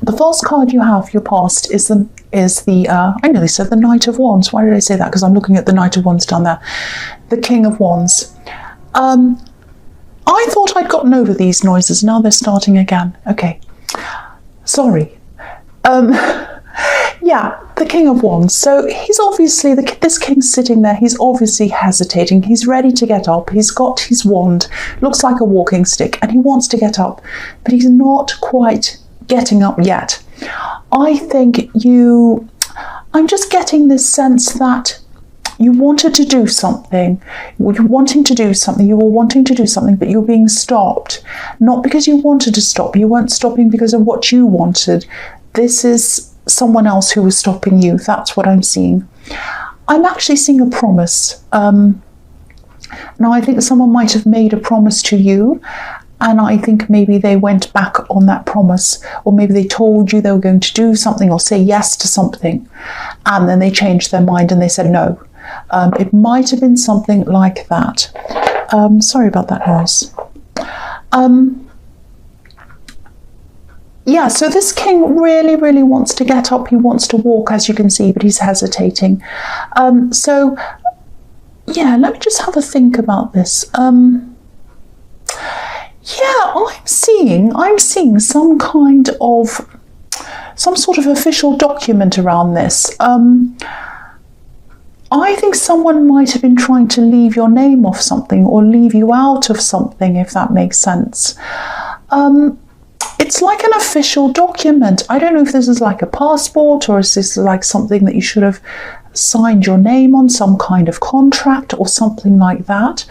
The first card you have, your past, is the I nearly said the Knight of Wands. Why did I say that? Because I'm looking at the Knight of Wands down there. The King of Wands. I thought I'd gotten over these noises. Now they're starting again. Okay. Sorry. Yeah, the King of Wands. So he's obviously, this king's sitting there. He's obviously hesitating. He's ready to get up. He's got his wand. Looks like a walking stick. And he wants to get up. But he's not quite getting up yet. I think I'm just getting this sense that you wanted to do something. You're wanting to do something. You were wanting to do something, but you're being stopped. Not because you wanted to stop. You weren't stopping because of what you wanted. This is someone else who was stopping you. That's what I'm seeing. I'm actually seeing a promise. Now, I think someone might have made a promise to you, and I think maybe they went back on that promise, or maybe they told you they were going to do something or say yes to something, and then they changed their mind and they said no. It might have been something like that. Sorry about that noise. Yeah, so this king really, really wants to get up. He wants to walk, as you can see, but he's hesitating. So, yeah, let me just have a think about this. Yeah, I'm seeing some sort of official document around this. I think someone might have been trying to leave your name off something or leave you out of something, if that makes sense. It's like an official document. I don't know if this is like a passport, or is this like something that you should have signed your name on, some kind of contract or something like that.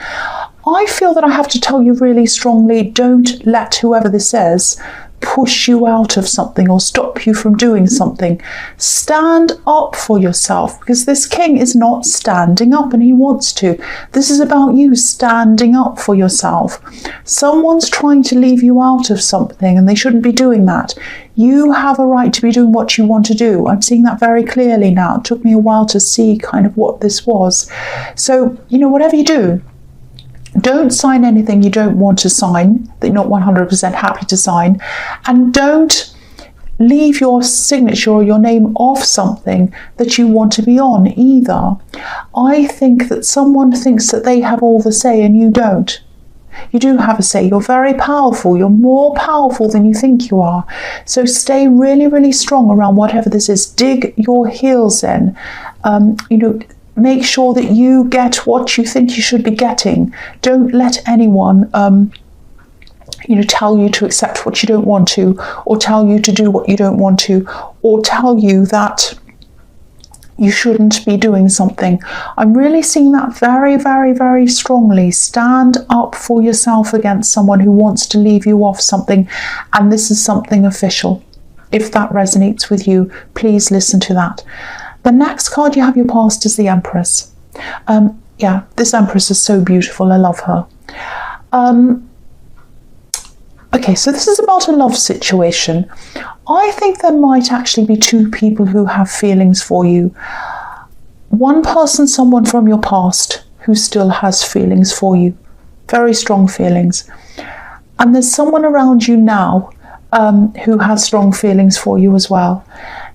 I feel that I have to tell you really strongly, don't let whoever this is push you out of something or stop you from doing something. Stand up for yourself, because this king is not standing up and he wants to. This is about you standing up for yourself. Someone's trying to leave you out of something and they shouldn't be doing that. You have a right to be doing what you want to do. I'm seeing that very clearly now. It took me a while to see kind of what this was. So, whatever you do, don't sign anything you don't want to sign, that you're not 100% happy to sign, and don't leave your signature or your name off something that you want to be on either. I think that someone thinks that they have all the say and you don't. You do have a say. You're very powerful. You're more powerful than you think you are. So stay really, really strong around whatever this is. Dig your heels in. Make sure that you get what you think you should be getting. Don't let anyone, tell you to accept what you don't want to, or tell you to do what you don't want to, or tell you that you shouldn't be doing something. I'm really seeing that very, very, very strongly. Stand up for yourself against someone who wants to leave you off something, and this is something official. If that resonates with you, please listen to that. The next card you have your past is the Empress. This Empress is so beautiful. I love her. Okay, so this is about a love situation. I think there might actually be two people who have feelings for you. One person, someone from your past, who still has feelings for you. Very strong feelings. And there's someone around you now who has strong feelings for you as well.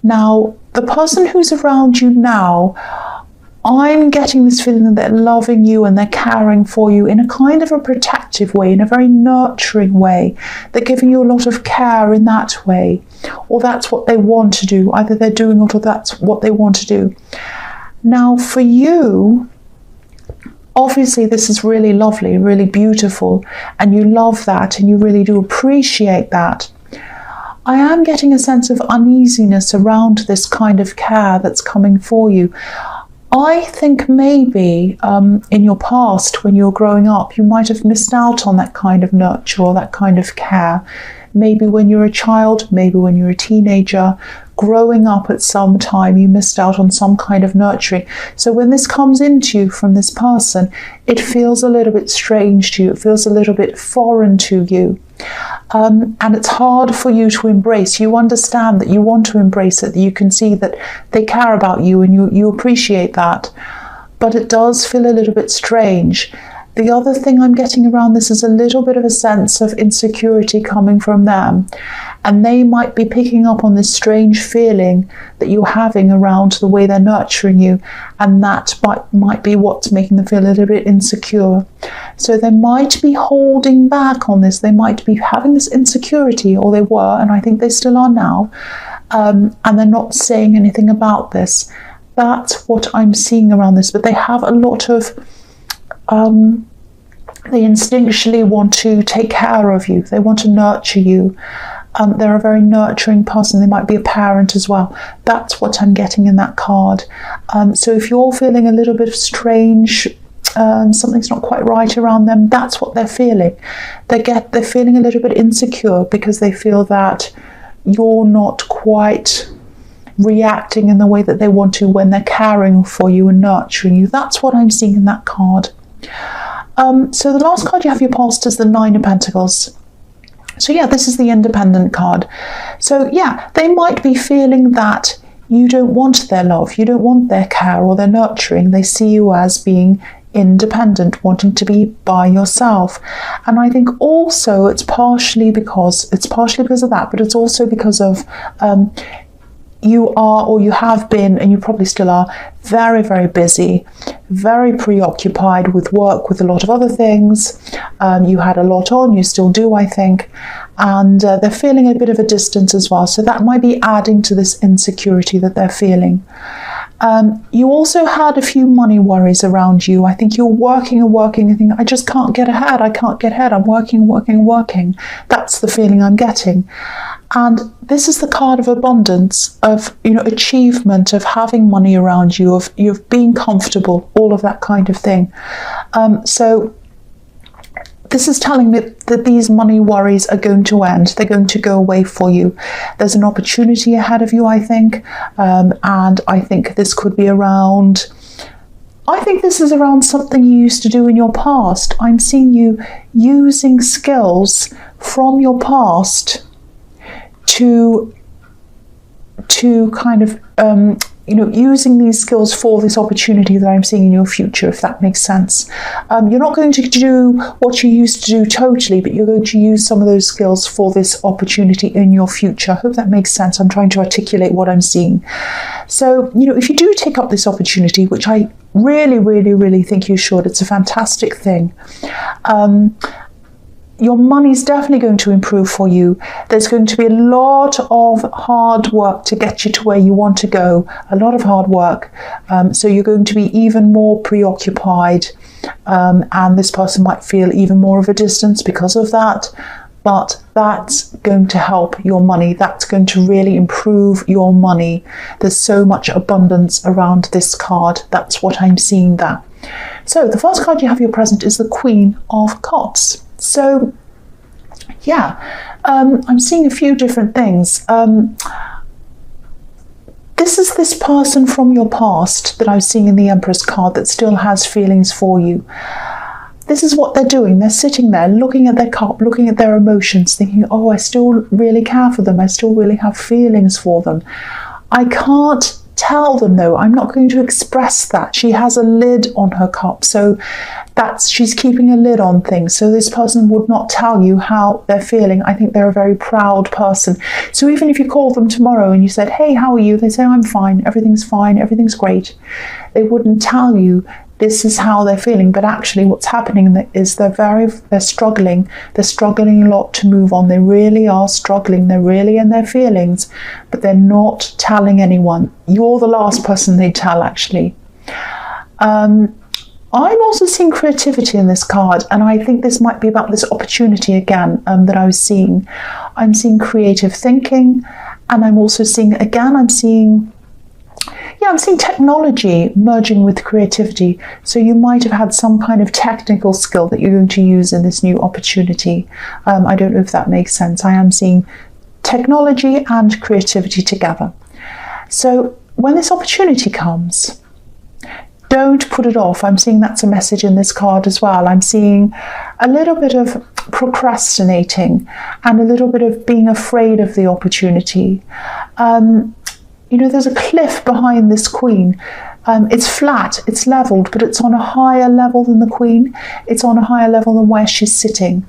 Now, the person who's around you now, I'm getting this feeling that they're loving you and they're caring for you in a kind of a protective way, in a very nurturing way. They're giving you a lot of care in that way, or that's what they want to do. Either they're doing it or that's what they want to do. Now, for you, obviously this is really lovely, really beautiful, and you love that and you really do appreciate that. I am getting a sense of uneasiness around this kind of care that's coming for you. I think maybe in your past, when you were growing up, you might have missed out on that kind of nurture or that kind of care. Maybe when you were a child, maybe when you were a teenager, growing up at some time, you missed out on some kind of nurturing. So when this comes into you from this person, it feels a little bit strange to you. It feels a little bit foreign to you. And it's hard for you to embrace. You understand that you want to embrace it, that you can see that they care about you and you appreciate that. But it does feel a little bit strange. The other thing I'm getting around this is a little bit of a sense of insecurity coming from them. And they might be picking up on this strange feeling that you're having around the way they're nurturing you. And that might be what's making them feel a little bit insecure. So they might be holding back on this. They might be having this insecurity, or they were, and I think they still are now. And they're not saying anything about this. That's what I'm seeing around this. But they have a lot of, they instinctually want to take care of you. They want to nurture you. They're a very nurturing person. They might be a parent as well. That's what I'm getting in that card. So if you're feeling a little bit strange, something's not quite right around them, that's what they're feeling. They're feeling a little bit insecure because they feel that you're not quite reacting in the way that they want to when they're caring for you and nurturing you. That's what I'm seeing in that card. So the last card you have your past is the Nine of Pentacles. So yeah, this is the Independent card. So yeah, they might be feeling that you don't want their love, you don't want their care or their nurturing. They see you as being independent, wanting to be by yourself. And I think also it's partially because of that, but it's also because of you are, or you have been, and you probably still are, very, very busy, very preoccupied with work, with a lot of other things. You had a lot on, you still do, I think. And they're feeling a bit of a distance as well. So that might be adding to this insecurity that they're feeling. You also had a few money worries around you. I think you're working and working and thinking, I just can't get ahead. I can't get ahead. I'm working. That's the feeling I'm getting. And this is the card of abundance, of achievement, of having money around you, of being comfortable, all of that kind of thing. So this is telling me that these money worries are going to end. They're going to go away for you. There's an opportunity ahead of you, I think. And I think this could be around, this is around something you used to do in your past. I'm seeing you using skills from your past to kind of, using these skills for this opportunity that I'm seeing in your future, if that makes sense. You're not going to do what you used to do totally, but you're going to use some of those skills for this opportunity in your future. I hope that makes sense. I'm trying to articulate what I'm seeing. So, if you do take up this opportunity, which I really, really, really think you should, it's a fantastic thing. Your money's definitely going to improve for you. There's going to be a lot of hard work to get you to where you want to go, a lot of hard work. So you're going to be even more preoccupied, and this person might feel even more of a distance because of that. But that's going to help your money. That's going to really improve your money. There's so much abundance around this card. That's what I'm seeing there. So the first card you have your present is the Queen of Cups. So, yeah, I'm seeing a few different things. This is this person from your past that I'm seeing in the Empress card that still has feelings for you. This is what they're doing. They're sitting there looking at their cup, looking at their emotions, thinking, oh, I still really care for them. I still really have feelings for them. I can't tell them though. I'm not going to express that. She has a lid on her cup, so she's keeping a lid on things. So this person would not tell you how they're feeling. I think they're a very proud person. So even if you call them tomorrow and you said, hey, how are you? They say, I'm fine, everything's great. They wouldn't tell you this is how they're feeling, but actually what's happening is they're struggling. They're struggling a lot to move on. They really are struggling. They're really in their feelings, but they're not telling anyone. You're the last person they tell, actually. I'm also seeing creativity in this card, and I think this might be about this opportunity again that I was seeing. I'm seeing creative thinking, and I'm also seeing technology merging with creativity. So you might have had some kind of technical skill that you're going to use in this new opportunity. I don't know if that makes sense. I am seeing technology and creativity together. So when this opportunity comes, don't put it off. I'm seeing that's a message in this card as well. I'm seeing a little bit of procrastinating and a little bit of being afraid of the opportunity. There's a cliff behind this queen. It's flat, it's leveled, but it's on a higher level than the Queen. It's on a higher level than where she's sitting.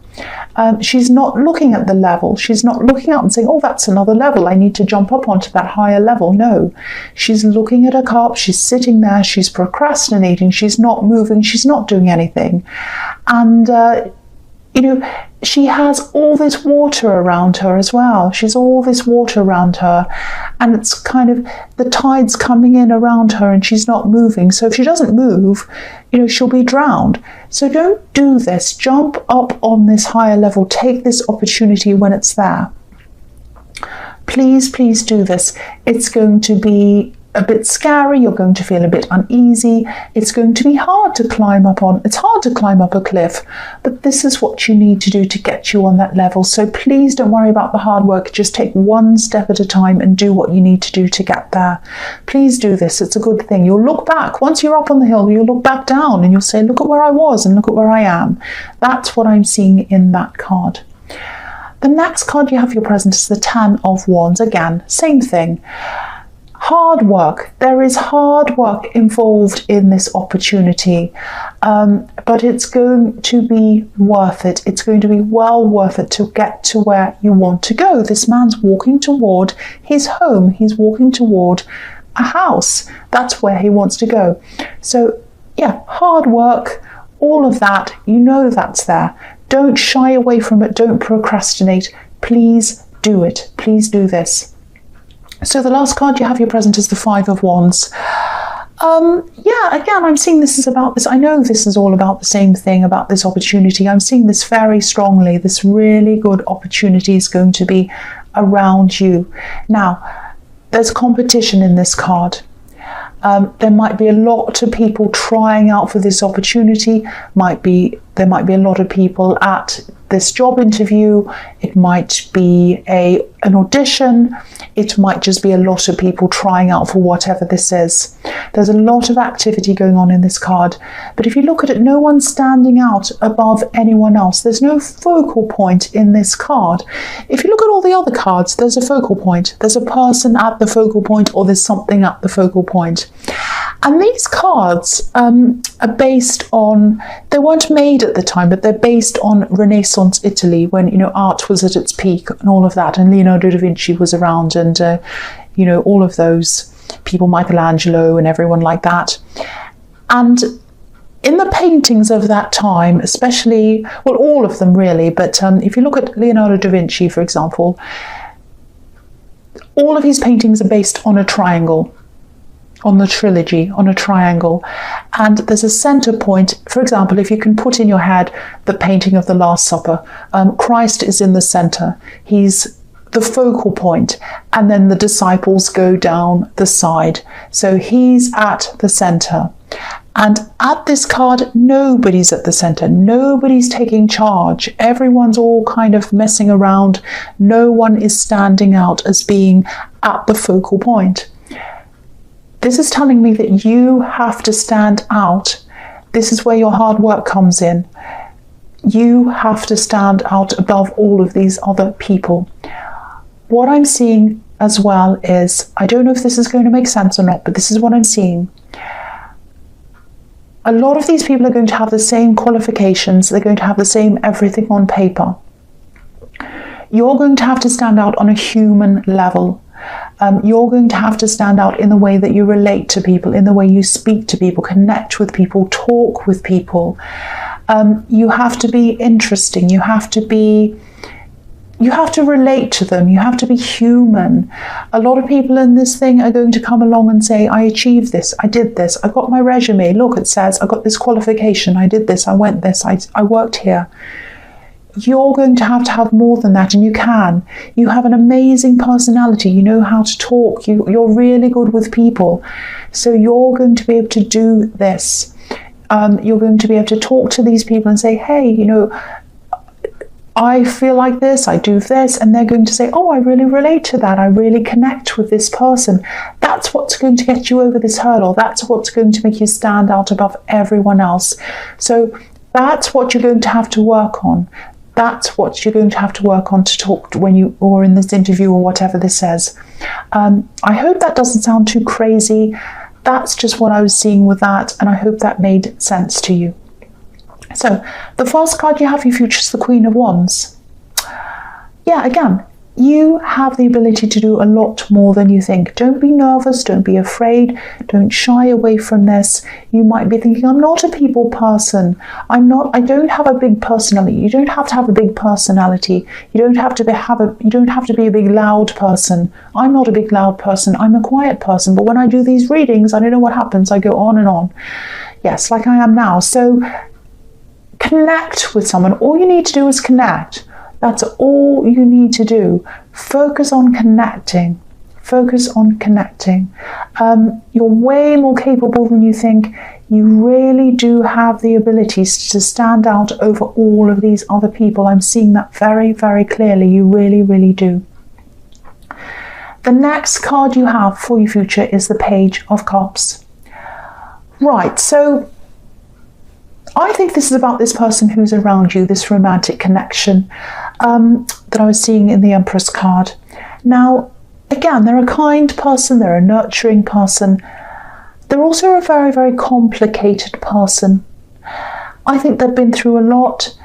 She's not looking at the level. She's not looking up and saying, oh, that's another level. I need to jump up onto that higher level. No, she's looking at her cup. She's sitting there. She's procrastinating. She's not moving. She's not doing anything. And, she has all this water around her as well. She's all this water around her, and it's kind of the tide's coming in around her and she's not moving. So if she doesn't move, she'll be drowned. So don't do this. Jump up on this higher level. Take this opportunity when it's there. Please, please do this. It's going to be a bit scary. You're going to feel a bit uneasy. It's going to be hard to climb up on. It's hard to climb up a cliff, but this is what you need to do to get you on that level. So please don't worry about the hard work. Just take one step at a time and do what you need to do to get there. Please do this. It's a good thing. You'll look back. Once you're up on the hill, you'll look back down and you'll say, look at where I was and look at where I am. That's what I'm seeing in that card. The next card you have for your present is the Ten of Wands. Again, same thing. Hard work. There is hard work involved in this opportunity, but it's going to be worth it. It's going to be well worth it to get to where you want to go. This man's walking toward his home. He's walking toward a house. That's where he wants to go. So yeah, hard work, all of that, that's there. Don't shy away from it. Don't procrastinate. Please do it. Please do this. So the last card you have your present is the Five of Wands. Again, I'm seeing this is about this. I know this is all about the same thing, about this opportunity. I'm seeing this very strongly. This really good opportunity is going to be around you. Now, there's competition in this card. There might be a lot of people trying out for this opportunity. There might be a lot of people at this job interview. It might be an audition. It might just be a lot of people trying out for whatever this is. There's a lot of activity going on in this card. But if you look at it, no one's standing out above anyone else. There's no focal point in this card. If you look at all the other cards, there's a focal point. There's a person at the focal point, or there's something at the focal point. And these cards are based on, they weren't made at the time, but they're based on Renaissance Italy, when, art was at its peak and all of that. And Leonardo da Vinci was around, and, all of those people, Michelangelo and everyone like that. And in the paintings of that time, especially, well, all of them really, but if you look at Leonardo da Vinci, for example, all of his paintings are based on a triangle. On the trilogy, on a triangle, and there's a center point. For example, if you can put in your head the painting of the Last Supper, Christ is in the center. He's the focal point, and then the disciples go down the side. So he's at the center. And at this card, nobody's at the center. Nobody's taking charge. Everyone's all kind of messing around. No one is standing out as being at the focal point. This is telling me that you have to stand out. This is where your hard work comes in. You have to stand out above all of these other people. What I'm seeing as well is, I don't know if this is going to make sense or not, but this is what I'm seeing. A lot of these people are going to have the same qualifications. They're going to have the same everything on paper. You're going to have to stand out on a human level. You're going to have to stand out in the way that you relate to people, in the way you speak to people, connect with people, talk with people. You have to be interesting. You have to relate to them. You have to be human. A lot of people in this thing are going to come along and say, I achieved this, I did this, I got my resume. Look, it says I got this qualification, I did this, I went this, I worked here. You're going to have more than that, and you can. You have an amazing personality. You know how to talk. You're really good with people. So you're going to be able to do this. You're going to be able to talk to these people and say, hey, I feel like this, I do this, and they're going to say, oh, I really relate to that. I really connect with this person. That's what's going to get you over this hurdle. That's what's going to make you stand out above everyone else. So that's what you're going to have to work on. That's what you're going to have to work on to talk when you, or in this interview or whatever this says. I hope that doesn't sound too crazy. that's just what I was seeing with that, and I hope that made sense to you. So the first card you have for your future is the Queen of Wands. Yeah, again, you have the ability to do a lot more than you think. Don't be nervous, don't be afraid, don't shy away from this. You might be thinking, I'm not a people person. I don't have a big personality. You don't have to have a big personality. You don't have to be a big loud person. I'm not a big loud person. I'm a quiet person. But when I do these readings, I don't know what happens. I go on and on. Yes, like I am now. So connect with someone. All you need to do is connect. That's all you need to do. Focus on connecting. Focus on connecting. You're way more capable than you think. You really do have the abilities to stand out over all of these other people. I'm seeing that very, very clearly. You really, really do. The next card you have for your future is the Page of Cups. Right, so I think this is about this person who's around you, this romantic connection that I was seeing in the Empress card. Now, again, they're a kind person, they're a nurturing person. They're also a very, very complicated person. I think they've been through a lot.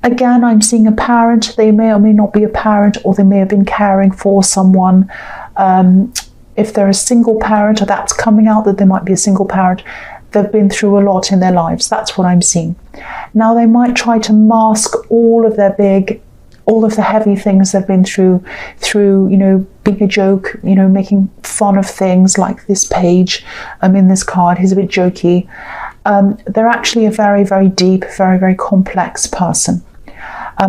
Again, I'm seeing a parent. They may or may not be a parent, or they may have been caring for someone. If they're a single parent, or that's coming out that they might be a single parent, they've been through a lot in their lives. That's what I'm seeing. Now, they might try to mask all of the heavy things they've been through, being a joke, making fun of things like this page in this card. He's a bit jokey. They're actually a very, very deep, very, very complex person.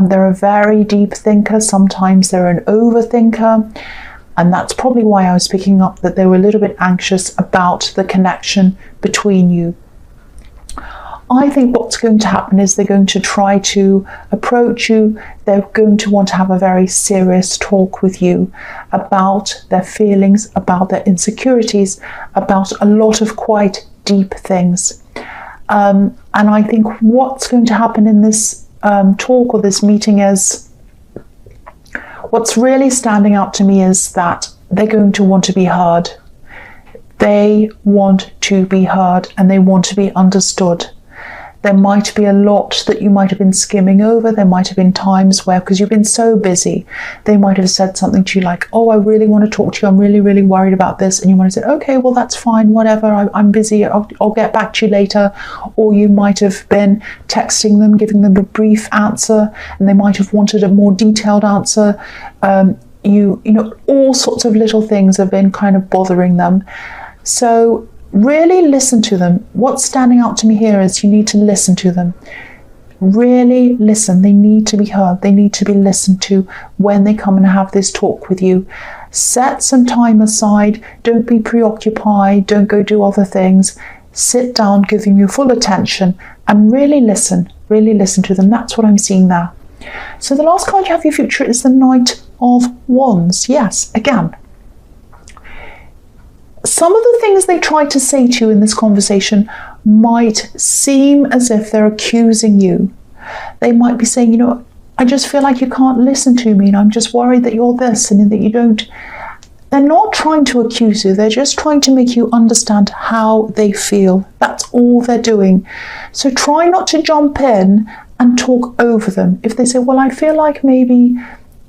They're a very deep thinker. Sometimes they're an overthinker. And that's probably why I was picking up that they were a little bit anxious about the connection between you. I think what's going to happen is they're going to try to approach you. They're going to want to have a very serious talk with you about their feelings, about their insecurities, about a lot of quite deep things. And I think what's going to happen in this talk or this meeting is, what's really standing out to me is that they're going to want to be heard. They want to be heard and they want to be understood. There might be a lot that you might have been skimming over. There might have been times where, because you've been so busy, they might have said something to you like, oh, I really want to talk to you. I'm really, really worried about this. And you might have said, okay, well, that's fine, whatever. I'm busy. I'll get back to you later. Or you might have been texting them, giving them a brief answer, and they might have wanted a more detailed answer. All sorts of little things have been kind of bothering them. So really listen to them. What's standing out to me here is you need to listen to them. Really listen. They need to be heard. They need to be listened to when they come and have this talk with you. Set some time aside. Don't be preoccupied. Don't go do other things. Sit down, give them your full attention, and really listen. Really listen to them. That's what I'm seeing there. So the last card you have for your future is the Knight of Wands. Yes, again, some of the things they try to say to you in this conversation might seem as if they're accusing you. They might be saying, I just feel like you can't listen to me, and I'm just worried that you're this and that you don't. They're not trying to accuse you. They're just trying to make you understand how they feel. That's all they're doing. So try not to jump in and talk over them. If they say, well, I feel like maybe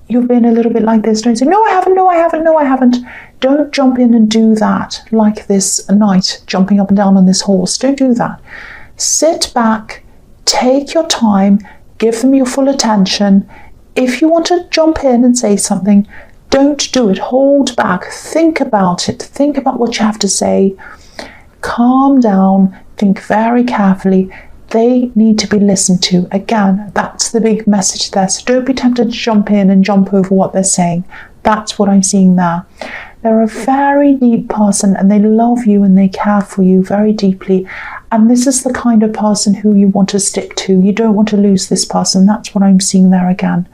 you've been a little bit like this, don't say, no, I haven't, no, I haven't, no, I haven't. Don't jump in and do that like this knight jumping up and down on this horse. Don't do that. Sit back, take your time, give them your full attention. If you want to jump in and say something, don't do it. Hold back. Think about it. Think about what you have to say. Calm down. Think very carefully. They need to be listened to. Again, that's the big message there. So don't be tempted to jump in and jump over what they're saying. That's what I'm seeing there. They're a very deep person and they love you and they care for you very deeply. And this is the kind of person who you want to stick to. You don't want to lose this person. That's what I'm seeing there again.